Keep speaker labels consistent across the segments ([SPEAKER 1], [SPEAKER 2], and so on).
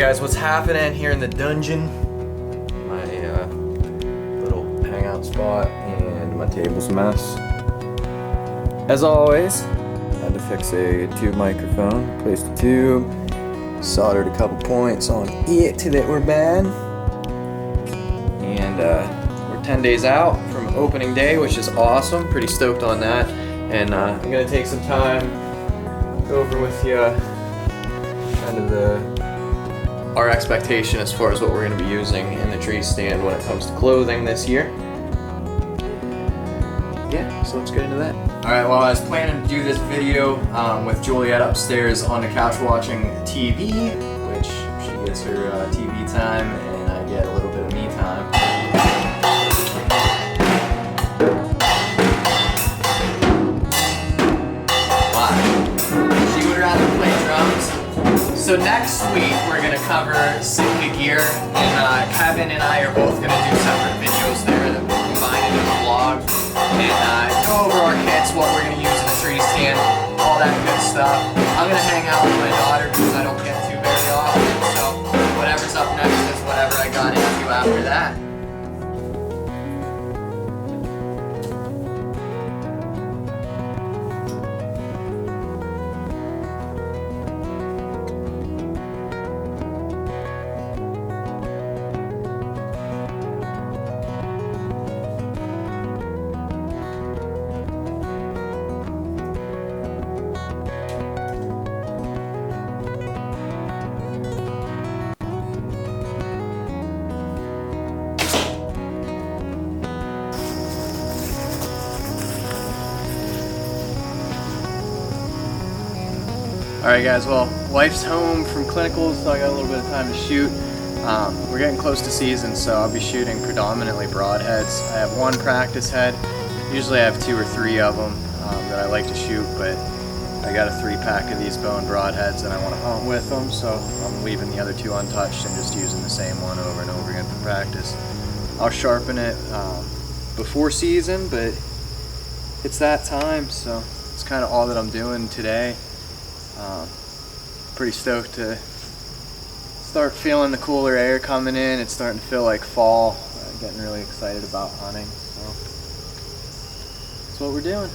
[SPEAKER 1] guys, what's happening here in the dungeon? My little hangout spot, and my table's a mess. As always, had to fix a tube microphone, replaced the tube, soldered a couple points on it that were bad. And we're 10 days out from opening day, which is awesome. Pretty stoked on that. And I'm gonna take some time, go over with you kind of our expectation as far as what we're going to be using in the tree stand when it comes to clothing this year. Yeah, so let's get into that. Alright, well, I was planning to do this video with Juliet upstairs on the couch watching TV, which she gets her TV time and I get a little bit of me time. Why? She would rather play drums. So next week we're going to cover Sitka gear, and Kevin and I are both going to do separate videos there that we'll combine into the vlog, and go over our kits, what we're going to use in the tree stand, all that good stuff. I'm going to hang out with my daughter because I don't get to very often, so whatever's up next is whatever I got into after that. Alright guys, well, wife's home from clinicals, so I got a little bit of time to shoot. We're getting close to season, so I'll be shooting predominantly broadheads. I have one practice head. Usually I have 2 or 3 of them that I like to shoot, but I got a 3-pack of these bone broadheads and I want to hunt with them, so I'm leaving the other 2 untouched and just using the same one over and over again for practice. I'll sharpen it before season, but it's that time, so it's kind of all that I'm doing today. Pretty stoked to start feeling the cooler air coming in. It's starting to feel like fall. Getting really excited about hunting, so that's what we're doing.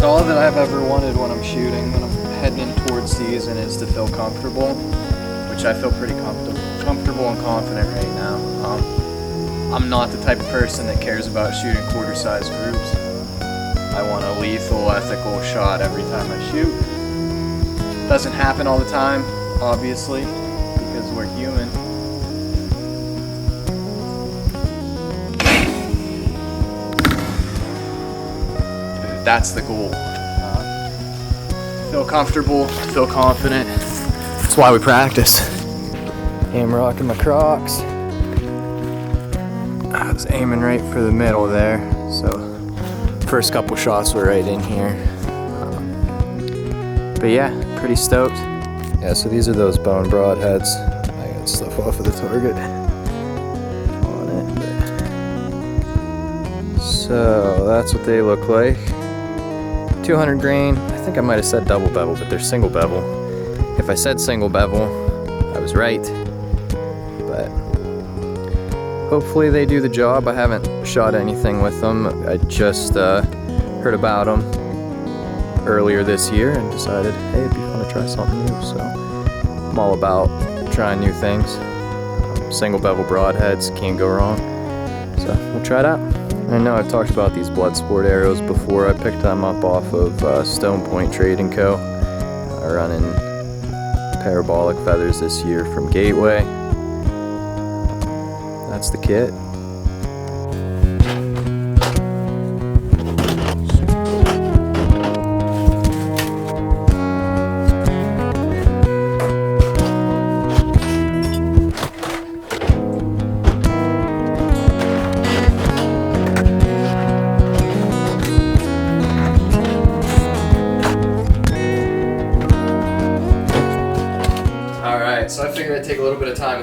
[SPEAKER 1] All that I've ever wanted when I'm shooting, when I'm heading in towards season, is to feel comfortable, which I feel pretty comfortable and confident right now. I'm not the type of person that cares about shooting quarter-size groups. I want a lethal, ethical shot every time I shoot. Doesn't happen all the time, obviously, because we're human. That's the goal. Feel comfortable, feel confident. That's why we practice. I'm rocking my Crocs. I was aiming right for the middle there, so first couple shots were right in here. But yeah, pretty stoked. Yeah, so these are those bone broadheads. I got stuff off of the target on it. So that's what they look like. 200 grain. I think I might have said double bevel, but they're single bevel. If I said single bevel, I was right. But hopefully they do the job. I haven't shot anything with them. I just heard about them earlier this year and decided, hey, it'd be fun to try something new. So I'm all about trying new things. Single bevel broadheads, can't go wrong. So we'll try it out. I know I've talked about these Bloodsport arrows before. I picked them up off of Stone Point Trading Co. Running parabolic feathers this year from Gateway. That's the kit.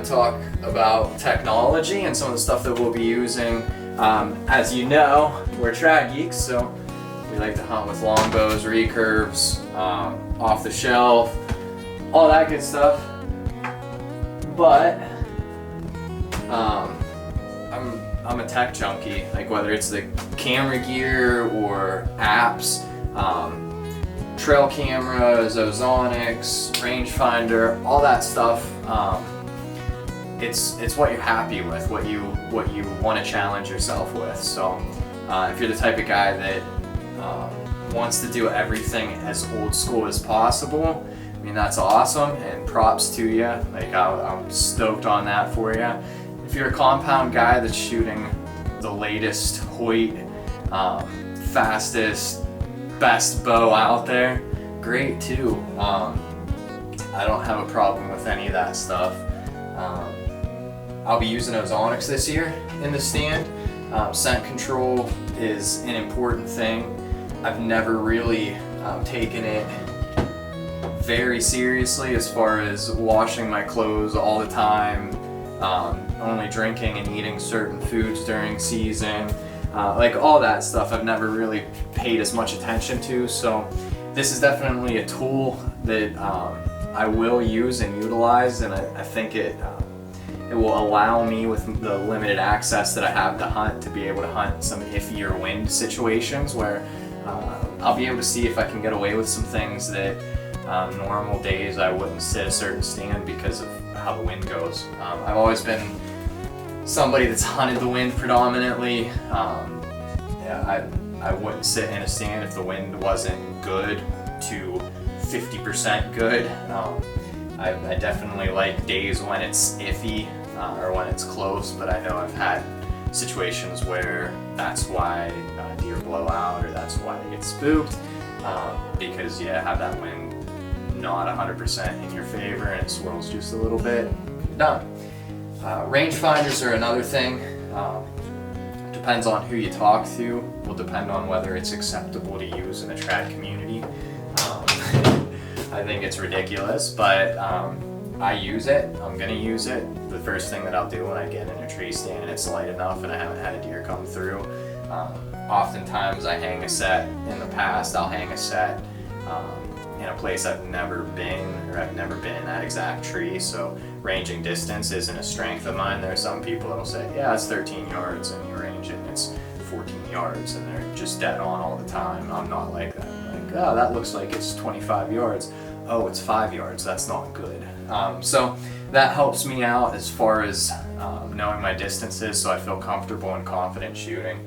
[SPEAKER 1] to talk about technology and some of the stuff that we'll be using. As you know, we're trad geeks, so we like to hunt with longbows, recurves, off the shelf, all that good stuff. But I'm a tech junkie, like whether it's the camera gear or apps, trail cameras, Ozonics, Rangefinder, all that stuff. It's what you're happy with, what you want to challenge yourself with. So if you're the type of guy that wants to do everything as old school as possible, I mean, that's awesome, and props to you. Like I'm stoked on that for you. If you're a compound guy that's shooting the latest Hoyt, fastest, best bow out there, great too. I don't have a problem with any of that stuff. I'll be using Ozonics this year in the stand. Scent control is an important thing. I've never really taken it very seriously as far as washing my clothes all the time, only drinking and eating certain foods during season, like all that stuff I've never really paid as much attention to. So this is definitely a tool that I will use and utilize, and I think it will allow me, with the limited access that I have to hunt, to be able to hunt some iffier wind situations where I'll be able to see if I can get away with some things that normal days I wouldn't sit a certain stand because of how the wind goes. I've always been somebody that's hunted the wind predominantly. Yeah, I wouldn't sit in a stand if the wind wasn't good to 50% good. I definitely like days when it's iffy or when it's close, but I know I've had situations where that's why deer blow out, or that's why they get spooked, because you have that wind not 100% in your favor and it swirls just a little bit. Done. Rangefinders are another thing. Depends on who you talk to, will depend on whether it's acceptable to use in the trad community. I think it's ridiculous, but I use it. I'm gonna use it. The first thing that I'll do when I get in a tree stand and it's light enough and I haven't had a deer come through, oftentimes I hang a set. In the past, I'll hang a set in a place I've never been, or I've never been in that exact tree, so ranging distance isn't a strength of mine. There are some people that'll say, yeah, it's 13 yards, and you range it and it's 14 yards, and they're just dead on all the time. I'm not like that. I'm like, oh, that looks like it's 25 yards. Oh, it's 5 yards, that's not good. So that helps me out as far as knowing my distances, so I feel comfortable and confident shooting.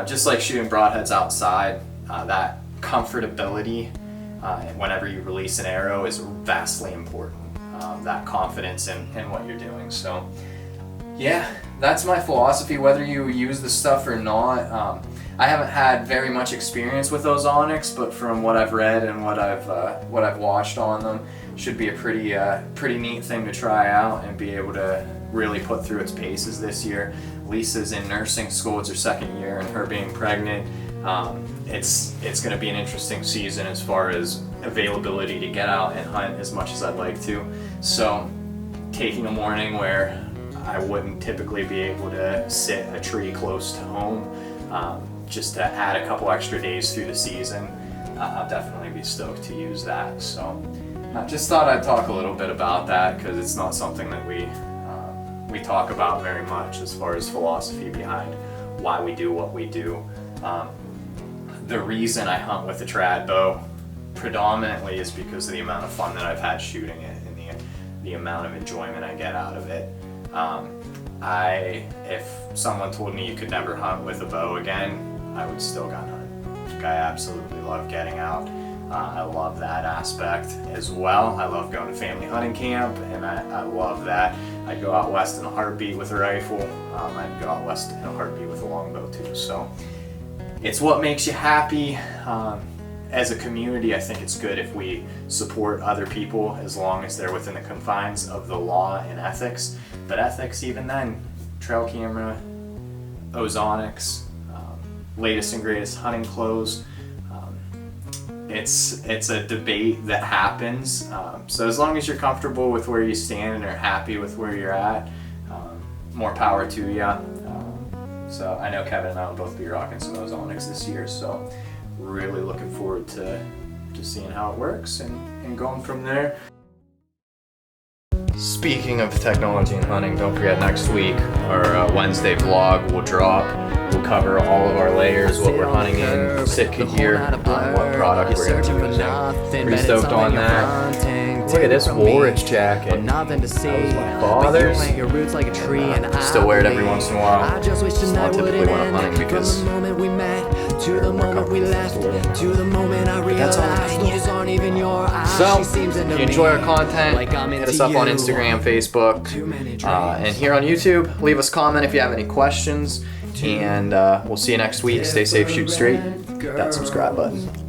[SPEAKER 1] Just like shooting broadheads outside, that comfortability whenever you release an arrow is vastly important. That confidence in what you're doing. So yeah, that's my philosophy, whether you use the stuff or not. I haven't had very much experience with Ozonics, but from what I've read and what I've watched on them, should be a pretty neat thing to try out and be able to really put through its paces this year. Lisa's in nursing school, it's her second year, and her being pregnant, it's going to be an interesting season as far as availability to get out and hunt as much as I'd like to. So taking a morning where I wouldn't typically be able to sit a tree close to home, just to add a couple extra days through the season, I'll definitely be stoked to use that. So just thought I'd talk a little bit about that, because it's not something that we talk about very much as far as philosophy behind why we do what we do. The reason I hunt with a trad bow predominantly is because of the amount of fun that I've had shooting it and the amount of enjoyment I get out of it. If someone told me you could never hunt with a bow again, I would still go hunt. Like, I absolutely love getting out. I love that aspect as well. I love going to family hunting camp, and I love that. I'd go out west in a heartbeat with a rifle. I'd go out west in a heartbeat with a longbow too. So it's what makes you happy. As a community, I think it's good if we support other people as long as they're within the confines of the law and ethics. But ethics, even then, trail camera, Ozonics, latest and greatest hunting clothes. it's a debate that happens. So as long as you're comfortable with where you stand and are happy with where you're at, more power to you. So I know Kevin and I will both be rocking some Ozonics this year, so really looking forward to seeing how it works and going from there. Speaking of technology and hunting, don't forget next week our Wednesday vlog will drop. We'll cover all of our layers, what we're hunting in, Sitka gear, what product we're going to be using. Pretty stoked on that. Look at this Woolrich jacket. That was my father's. Still wear it every once in a while. It's not typically when I'm hunting because they're more comfortable things to wear. But that's all I need. So, if you enjoy our content, hit us up on Instagram, Facebook, and here on YouTube. Leave us a comment if you have any questions. And we'll see you next week. Stay safe, shoot straight. Hit that subscribe button.